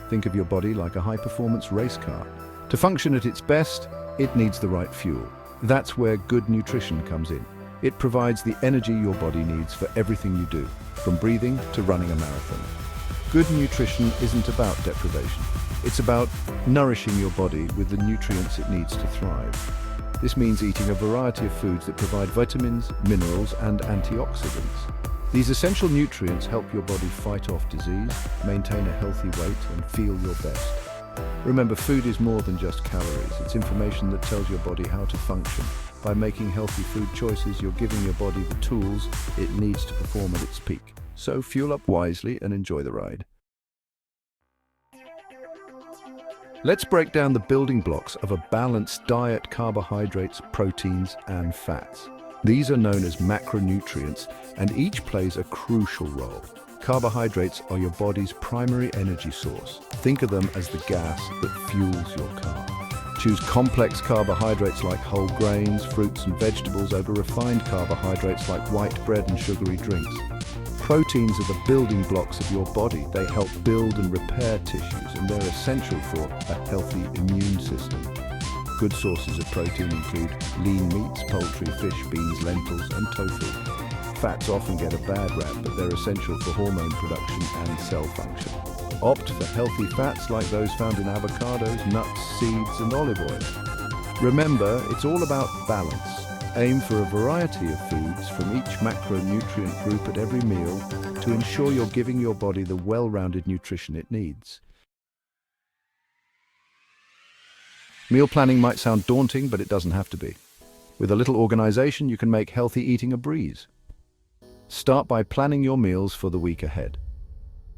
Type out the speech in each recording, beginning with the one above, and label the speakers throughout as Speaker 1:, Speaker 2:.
Speaker 1: Think of your body like a high-performance race car. To function at its best, it needs the right fuel. That's where good nutrition comes in. It provides the energy your body needs for everything you do, from breathing to running a marathon. Good nutrition isn't about deprivation. It's about nourishing your body with the nutrients it needs to thrive. This means eating a variety of foods that provide vitamins, minerals, and antioxidants. These essential nutrients help your body fight off disease, maintain a healthy weight, and feel your best. Remember, food is more than just calories. It's information that tells your body how to function. By making healthy food choices, you're giving your body the tools it needs to perform at its peak. So fuel up wisely and enjoy the ride. Let's break down the building blocks of a balanced diet: carbohydrates, proteins, and fats. These are known as macronutrients, and each plays a crucial role. Carbohydrates are your body's primary energy source. Think of them as the gas that fuels your car. Choose complex carbohydrates like whole grains, fruits, and vegetables over refined carbohydrates like white bread and sugary drinks. Proteins are the building blocks of your body. They help build and repair tissues, and they're essential for a healthy immune system. Good sources of protein include lean meats, poultry, fish, beans, lentils, and tofu. Fats often get a bad rap, but they're essential for hormone production and cell function. Opt for healthy fats like those found in avocados, nuts, seeds, and olive oil. Remember, it's all about balance. Aim for a variety of foods from each macronutrient group at every meal to ensure you're giving your body the well-rounded nutrition it needs. Meal planning might sound daunting, but it doesn't have to be. With a little organization, you can make healthy eating a breeze. Start by planning your meals for the week ahead.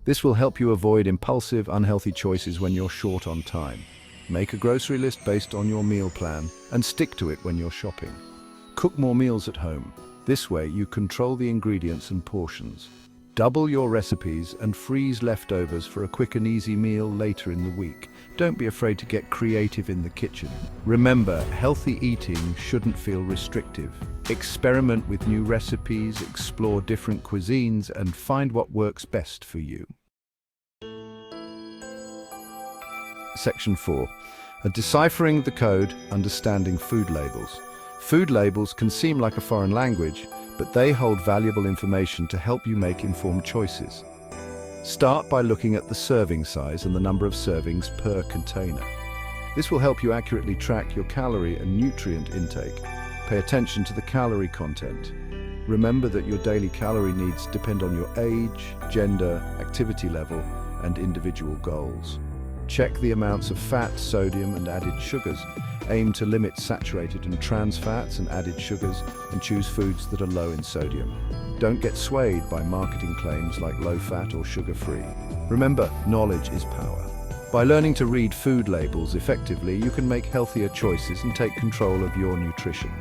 Speaker 1: This will help you avoid impulsive, unhealthy choices when you're short on time. Make a grocery list based on your meal plan and stick to it when you're shopping. Cook more meals at home. This way, you control the ingredients and portions. Double your recipes and freeze leftovers for a quick and easy meal later in the week. Don't be afraid to get creative in the kitchen. Remember, healthy eating shouldn't feel restrictive. Experiment with new recipes, explore different cuisines, and find what works best for you. Section 4. Deciphering the code, understanding food labels. Food labels can seem like a foreign language, but they hold valuable information to help you make informed choices. Start by looking at the serving size and the number of servings per container. This will help you accurately track your calorie and nutrient intake. Pay attention to the calorie content. Remember that your daily calorie needs depend on your age, gender, activity level, and individual goals. Check the amounts of fat, sodium, and added sugars. Aim to limit saturated and trans fats and added sugars, and choose foods that are low in sodium. Don't get swayed by marketing claims like low-fat or sugar-free. Remember, knowledge is power. By learning to read food labels effectively, you can make healthier choices and take control of your nutrition.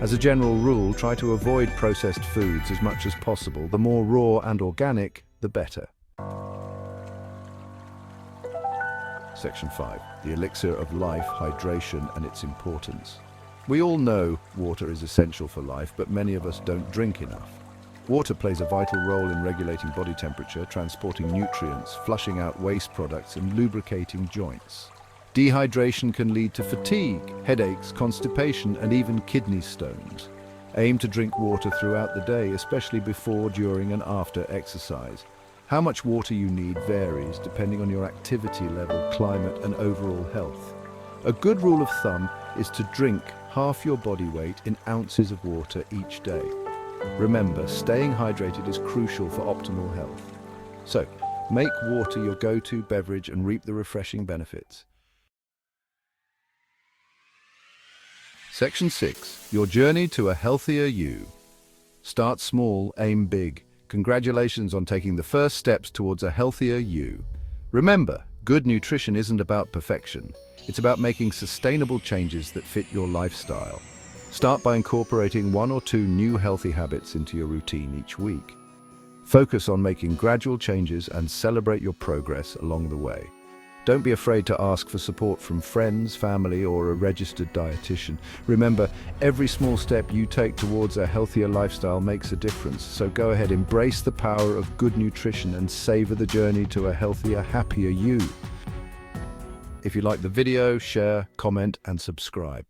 Speaker 1: As a general rule, try to avoid processed foods as much as possible. The more raw and organic, the better. Section 5. The elixir of life, hydration, and its importance. We all know water is essential for life, but many of us don't drink enough. Water plays a vital role in regulating body temperature, transporting nutrients, flushing out waste products, and lubricating joints. Dehydration can lead to fatigue, headaches, constipation, and even kidney stones. Aim to drink water throughout the day, especially before, during, and after exercise. How much water you need varies depending on your activity level, climate, and overall health. A good rule of thumb is to drink half your body weight in ounces of water each day. Remember, staying hydrated is crucial for optimal health. So, make water your go-to beverage and reap the refreshing benefits. Section 6. Your journey to a healthier you. Start small, aim big. Congratulations on taking the first steps towards a healthier you. Remember, good nutrition isn't about perfection. It's about making sustainable changes that fit your lifestyle. Start by incorporating 1 or 2 new healthy habits into your routine each week. Focus on making gradual changes and celebrate your progress along the way. Don't be afraid to ask for support from friends, family, or a registered dietitian. Remember, every small step you take towards a healthier lifestyle makes a difference. So go ahead, embrace the power of good nutrition and savor the journey to a healthier, happier you. If you like the video, share, comment, and subscribe.